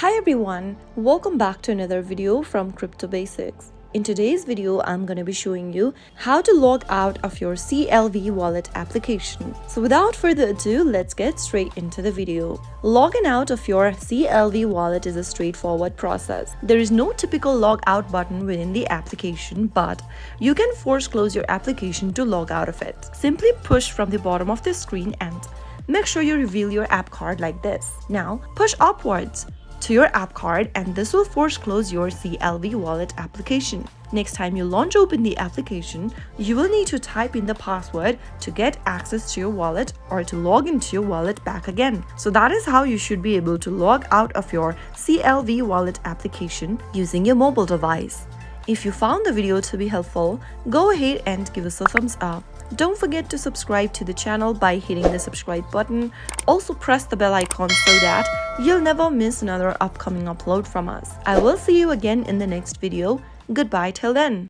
Hi everyone, welcome back to another video from Crypto Basics. In today's video, I'm going to be showing you how to log out of your CLV Wallet application. So without further ado, let's get straight into the video. Logging out of your CLV Wallet is a straightforward process. There is no typical log out button within the application, but you can force close your application to log out of it. Simply push from the bottom of the screen and make sure you reveal your app card like this. Now push upwards to your app card and this will force close your CLV Wallet application. Next time you open the application, you will need to type in the password to get access to your wallet or to log into your wallet back again. So that is how you should be able to log out of your CLV Wallet application using your mobile device. If you found the video to be helpful, go ahead and give us a thumbs up. Don't forget to subscribe to the channel by hitting the subscribe button. Also press the bell icon so that you'll never miss another upcoming upload from us. I will see you again in the next video. Goodbye till then.